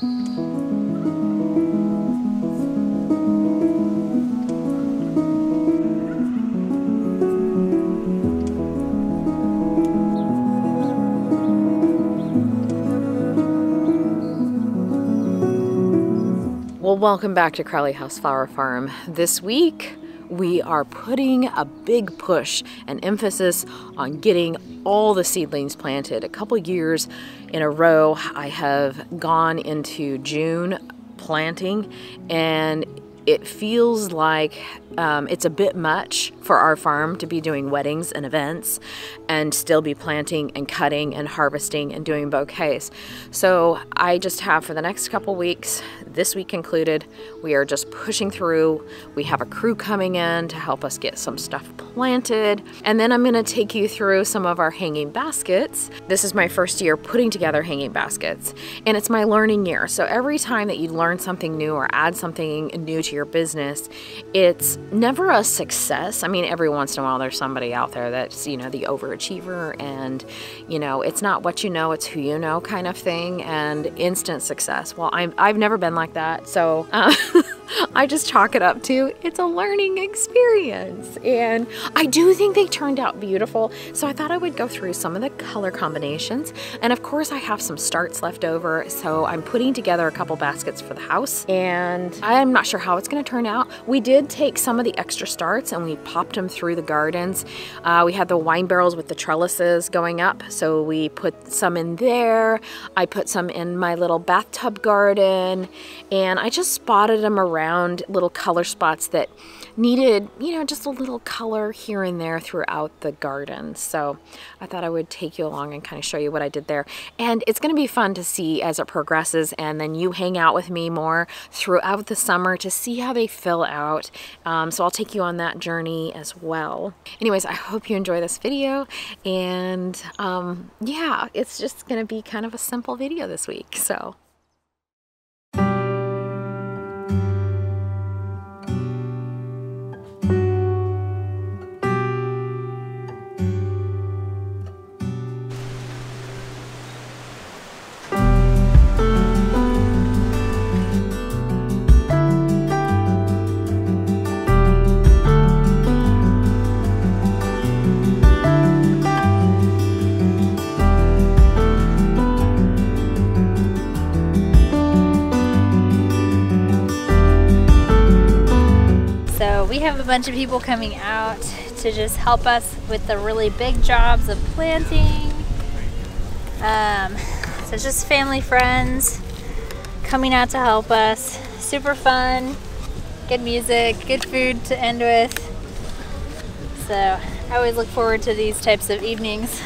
Well, welcome back to Crowley House Flower Farm. This week, we are putting a big push and emphasis on getting all the seedlings planted. A couple years in a row, I have gone into June planting, and it feels like it's a bit much for our farm to be doing weddings and events and still be planting and cutting and harvesting and doing bouquets. So I just have, for the next couple weeks, this week included, we are just pushing through. We have a crew coming in to help us get some stuff planted. And then I'm gonna take you through some of our hanging baskets. This is my first year putting together hanging baskets, and it's my learning year. So every time that you learn something new or add something new to your business, it's never a success. I mean, every once in a while there's somebody out there that's, you know, the overachiever, and, you know, it's not what you know, it's who you know kind of thing, and instant success. Well, I've never been like that, so I just chalk it up to it's a learning experience. And I do think they turned out beautiful, so I thought I would go through some of the color combinations. And of course I have some starts left over, so I'm putting together a couple baskets for the house, and I'm not sure how it's going to turn out. We did take some of the extra starts and we popped them through the gardens. We had the wine barrels with the trellises going up, so we put some in there. I put some in my little bathtub garden, and I just spotted them around, little color spots that needed, you know, just a little color here and there throughout the garden. So I thought I would take you along and kind of show you what I did there. And it's going to be fun to see as it progresses, and then you hang out with me more throughout the summer to see how they fill out. So I'll take you on that journey as well. Anyways, I hope you enjoy this video, and yeah, it's just going to be kind of a simple video this week. So we have a bunch of people coming out to just help us with the really big jobs of planting. So it's just family, friends coming out to help us. Super fun, good music, good food to end with. So I always look forward to these types of evenings.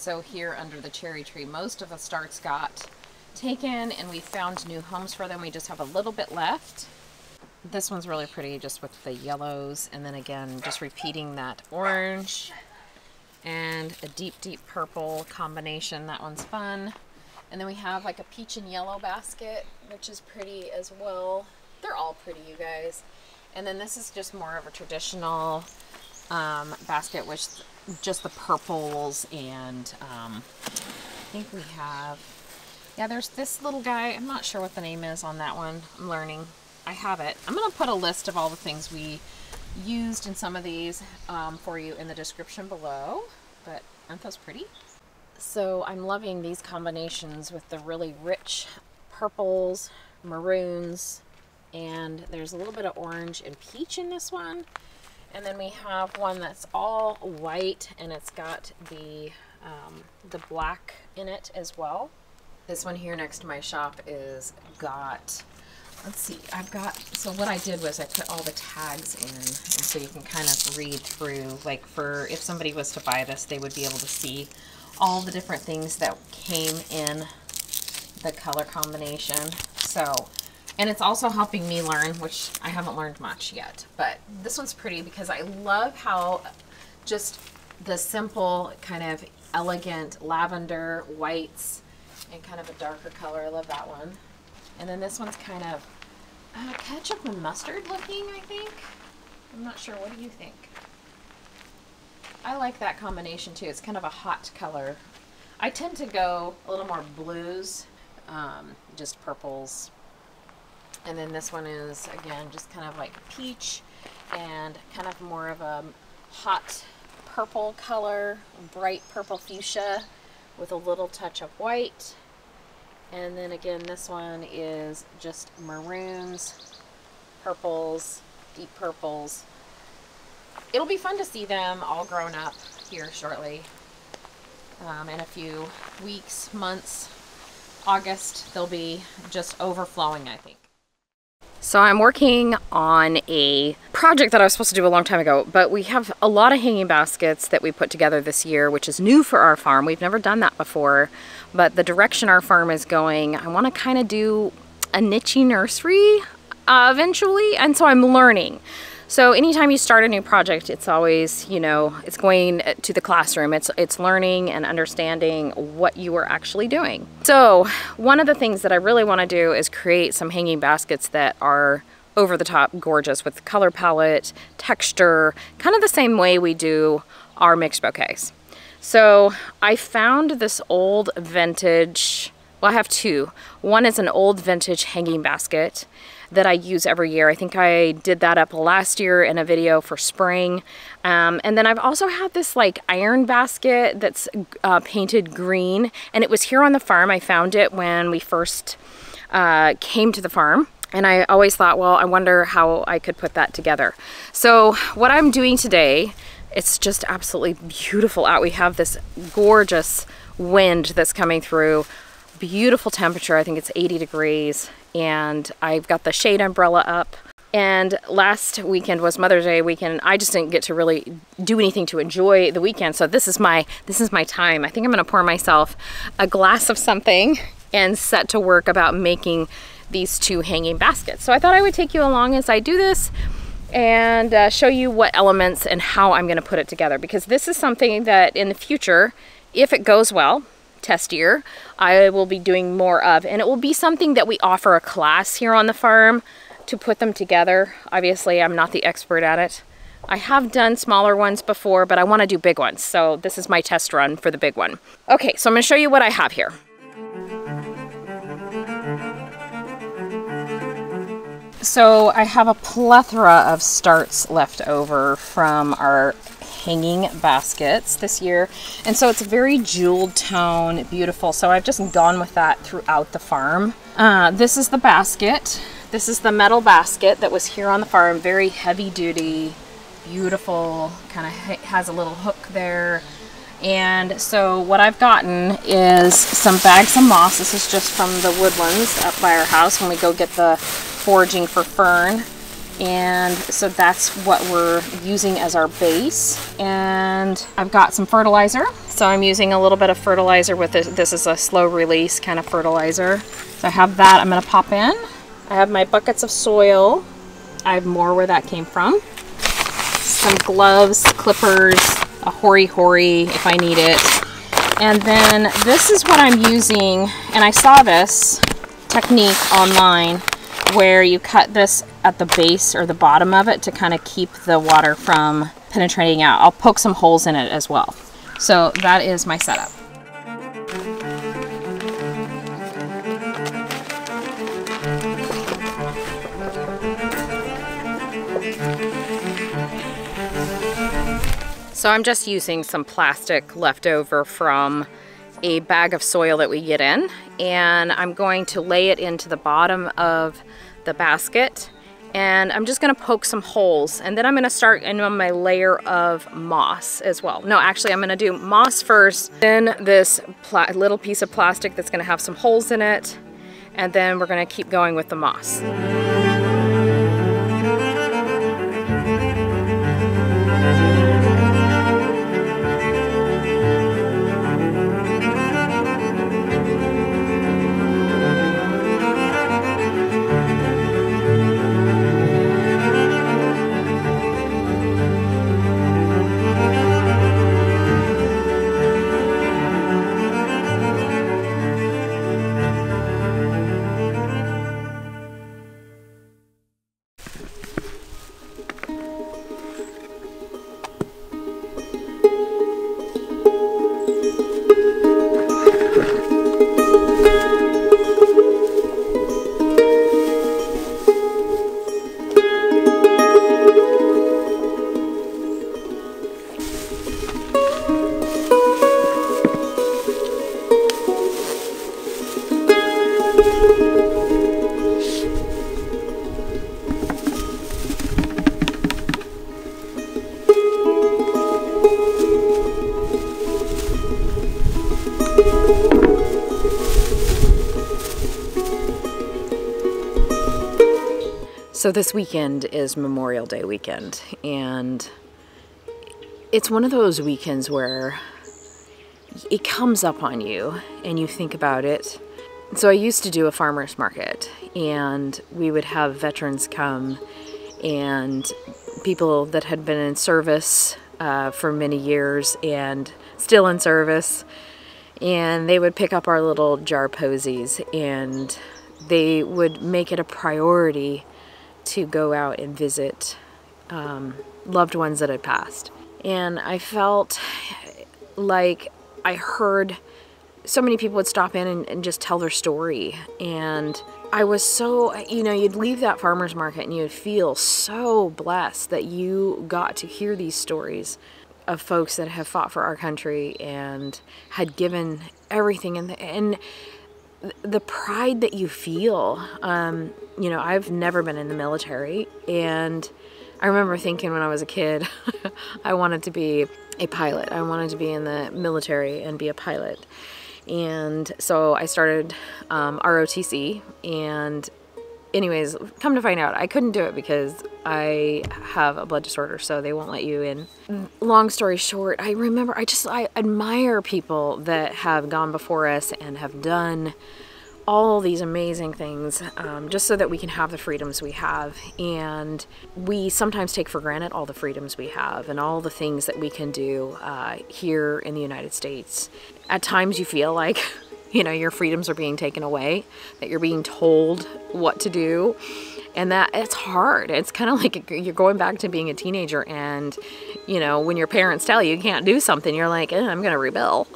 so here under the cherry tree, most of the starts got taken and we found new homes for them. We just have a little bit left. This one's really pretty just with the yellows, and then again just repeating that orange and a deep purple combination. That one's fun. And then we have like a peach and yellow basket, which is pretty as well. They're all pretty, you guys. And then this is just more of a traditional basket with just the purples, and I think we have, yeah, there's this little guy. I'm not sure what the name is on that one. I'm learning. I have it. I'm going to put a list of all the things we used in some of these for you in the description below, but aren't those pretty? So I'm loving these combinations with the really rich purples, maroons, and there's a little bit of orange and peach in this one. And then we have one that's all white and it's got the black in it as well. This one here next to my shop is got, let's see, so what I did was I put all the tags in, and so you can kind of read through, like for, if somebody was to buy this, they would be able to see all the different things that came in the color combination. So, and it's also helping me learn, which I haven't learned much yet, but this one's pretty because I love how just the simple kind of elegant lavender whites and kind of a darker color. I love that one. And then this one's kind of ketchup and mustard looking, I think. I'm not sure. What do you think? I like that combination too. It's kind of a hot color. I tend to go a little more blues, just purples. And then this one is, again, just kind of like peach and kind of more of a hot purple color, bright purple fuchsia with a little touch of white. And then again, this one is just maroons, purples, deep purples. It'll be fun to see them all grown up here shortly. In a few weeks, months, August, they'll be just overflowing, I think. So I'm working on a project that I was supposed to do a long time ago, but we have a lot of hanging baskets that we put together this year, which is new for our farm. We've never done that before, but the direction our farm is going, I want to kind of do a niche nursery eventually, and so I'm learning. So anytime you start a new project, it's always, you know, it's going to the classroom. It's learning and understanding what you are actually doing. So one of the things that I really want to do is create some hanging baskets that are over the top gorgeous with color palette, texture, kind of the same way we do our mixed bouquets. So I found this old vintage, well, I have two. One is an old vintage hanging basket that I use every year. I think I did that up last year in a video for spring. And then I've also had this like iron basket that's painted green, and it was here on the farm. I found it when we first came to the farm. And I always thought, well, I wonder how I could put that together. So what I'm doing today, it's just absolutely beautiful out. We have this gorgeous wind that's coming through. Beautiful temperature. I think it's 80 degrees. And I've got the shade umbrella up. And last weekend was Mother's Day weekend. I just didn't get to really do anything to enjoy the weekend. So this is my time. I think I'm going to pour myself a glass of something and set to work about making these two hanging baskets. So I thought I would take you along as I do this and show you what elements and how I'm going to put it together, because this is something that in the future, if it goes well, test year, I will be doing more of, and it will be something that we offer a class here on the farm to put them together. Obviously, I'm not the expert at it. I have done smaller ones before, but I want to do big ones. So this is my test run for the big one. Okay, so I'm going to show you what I have here. So I have a plethora of starts left over from our hanging baskets this year, and so it's a very jeweled tone, beautiful. So I've just gone with that throughout the farm. This is the basket. This is the metal basket that was here on the farm, very heavy duty, beautiful, kind of has a little hook there. And so what I've gotten is some bags of moss. This is just from the woodlands up by our house when we go get the foraging for fern. And so that's what we're using as our base. And I've got some fertilizer. So I'm using a little bit of fertilizer with this. This is a slow release kind of fertilizer. So I have that I'm gonna pop in. I have my buckets of soil. I have more where that came from. Some gloves, clippers, a hori if I need it. And then this is what I'm using, and I saw this technique online where you cut this at the base or the bottom of it to kind of keep the water from penetrating out. I'll poke some holes in it as well. So that is my setup. So I'm just using some plastic left over from a bag of soil that we get in, and I'm going to lay it into the bottom of the basket, and I'm just going to poke some holes, and then I'm going to start in on my layer of moss as well. No, actually I'm going to do moss first, then this little piece of plastic that's going to have some holes in it, and then we're going to keep going with the moss. So this weekend is Memorial Day weekend, and it's one of those weekends where it comes up on you and you think about it. So I used to do a farmer's market, and we would have veterans come and people that had been in service for many years and still in service, and they would pick up our little jar posies, and they would make it a priority to go out and visit loved ones that had passed. And I felt like I heard so many people would stop in and just tell their story. And I was so, you know, you'd leave that farmer's market and you'd feel so blessed that you got to hear these stories of folks that have fought for our country and had given everything. And the pride that you feel, you know, I've never been in the military, and I remember thinking when I was a kid, I wanted to be a pilot. I wanted to be in the military and be a pilot. And so I started ROTC, and anyways, come to find out, I couldn't do it because I have a blood disorder, so they won't let you in. Long story short, I remember, I admire people that have gone before us and have done all these amazing things just so that we can have the freedoms we have. And we sometimes take for granted all the freedoms we have and all the things that we can do here in the United States. At times you feel like, you know, your freedoms are being taken away, that you're being told what to do, and that it's hard. It's kind of like you're going back to being a teenager, and, you know, when your parents tell you you can't do something, you're like, I'm gonna rebel.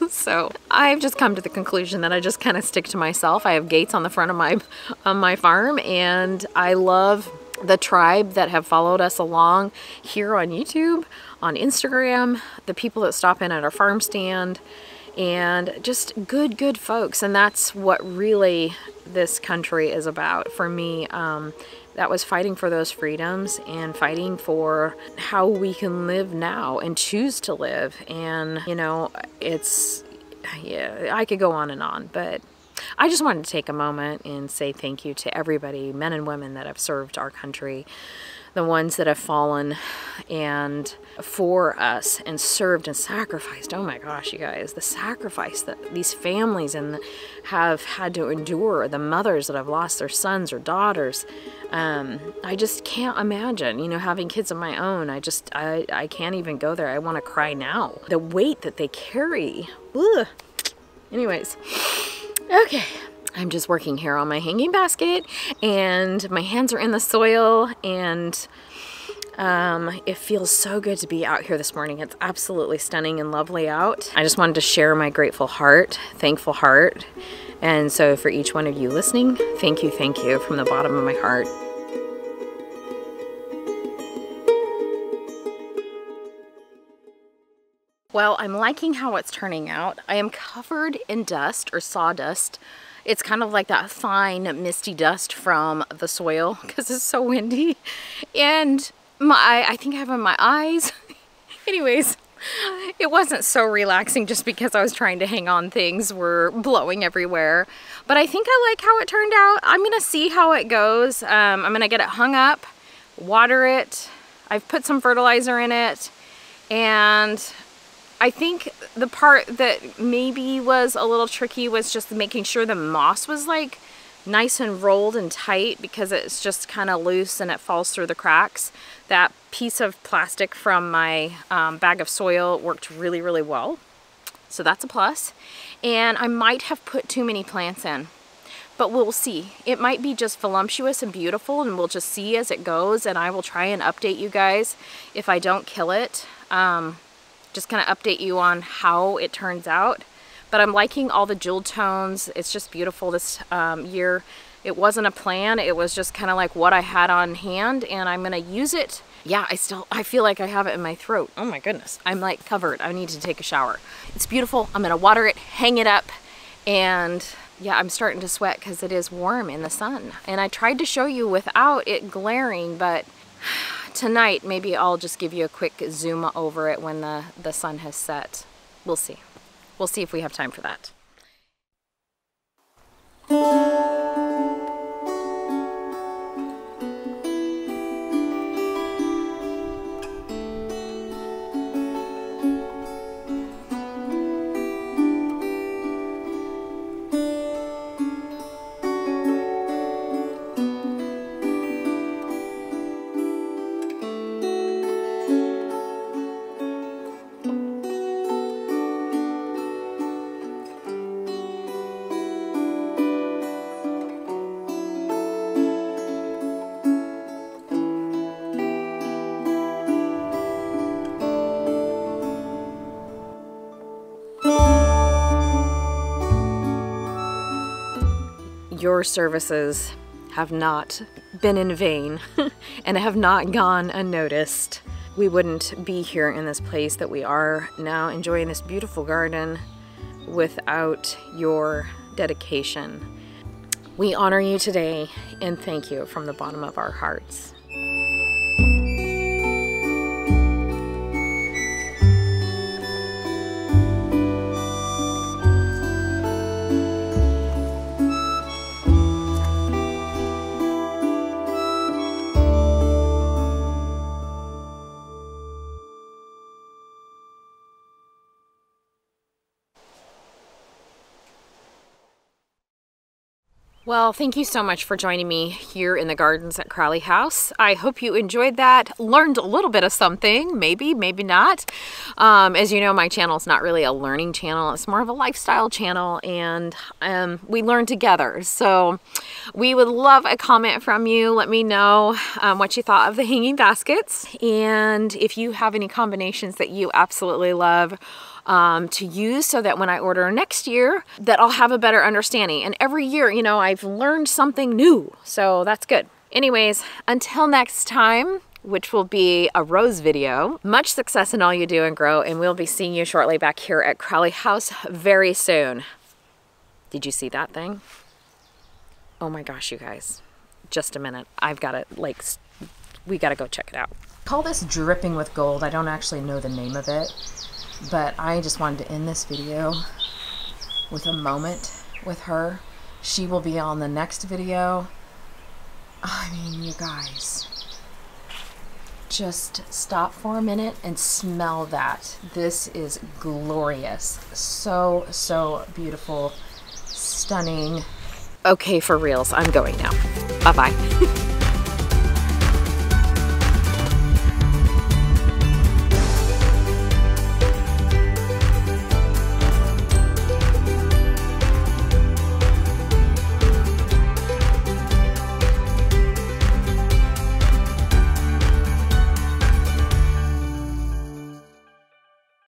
So I've just come to the conclusion that I just kind of stick to myself. I have gates on the front of my farm, and I love the tribe that have followed us along here on YouTube, on Instagram, the people that stop in at our farm stand, and just good folks. And that's what really this country is about for me. That was fighting for those freedoms and fighting for how we can live now and choose to live. And, you know, it's, yeah, I could go on and on, but I just wanted to take a moment and say thank you to everybody, men and women that have served our country, the ones that have fallen and for us and served and sacrificed. Oh my gosh, you guys, the sacrifice that these families have had to endure, the mothers that have lost their sons or daughters. I just can't imagine, you know, having kids of my own. I can't even go there. I want to cry now. The weight that they carry. Ugh. Anyways, okay. I'm just working here on my hanging basket and my hands are in the soil, and it feels so good to be out here this morning. It's absolutely stunning and lovely out. I just wanted to share my grateful heart, thankful heart. And so for each one of you listening, thank you from the bottom of my heart. Well, I'm liking how it's turning out. I am covered in dust or sawdust. It's kind of like that fine misty dust from the soil because it's so windy. And I think I have in my eyes. Anyways, it wasn't so relaxing just because I was trying to hang on. Things were blowing everywhere. But I think I like how it turned out. I'm going to see how it goes. I'm going to get it hung up, water it. I've put some fertilizer in it. And I think the part that maybe was a little tricky was just making sure the moss was like nice and rolled and tight, because it's just kind of loose and it falls through the cracks. That piece of plastic from my bag of soil worked really, really well. So that's a plus. And I might have put too many plants in, but we'll see. It might be just voluptuous and beautiful, and we'll just see as it goes. And I will try and update you guys if I don't kill it. Just kind of update you on how it turns out. But I'm liking all the jewel tones. It's just beautiful this year. It wasn't a plan. It was just kind of like what I had on hand, and I'm gonna use it. Yeah, I feel like I have it in my throat. Oh my goodness, I'm like covered. I need to take a shower. It's beautiful. I'm gonna water it, hang it up, and yeah, I'm starting to sweat because it is warm in the sun. And I tried to show you without it glaring, but tonight, maybe I'll just give you a quick zoom over it when the sun has set. We'll see. We'll see if we have time for that. Your services have not been in vain and have not gone unnoticed. We wouldn't be here in this place that we are now, enjoying this beautiful garden, without your dedication. We honor you today and thank you from the bottom of our hearts. Well, thank you so much for joining me here in the gardens at Crowley House. I hope you enjoyed that, learned a little bit of something, maybe not. As you know, my channel is not really a learning channel. It's more of a lifestyle channel, and we learn together. So we would love a comment from you. Let me know what you thought of the hanging baskets, and if you have any combinations that you absolutely love to use, so that when I order next year, that I'll have a better understanding. And every year, you know, I've learned something new, so that's good. Anyways, until next time, which will be a rose video, much success in all you do and grow, and we'll be seeing you shortly back here at Crowley House very soon. Did you see that thing? Oh my gosh, you guys. Just a minute. I've got it, like, we gotta go check it out. Call this dripping with gold. I don't actually know the name of it, but I just wanted to end this video with a moment with her. She will be on the next video. I mean, you guys, just stop for a minute and smell that. This is glorious. So, so beautiful, stunning. Okay, for reals, I'm going now. Bye-bye.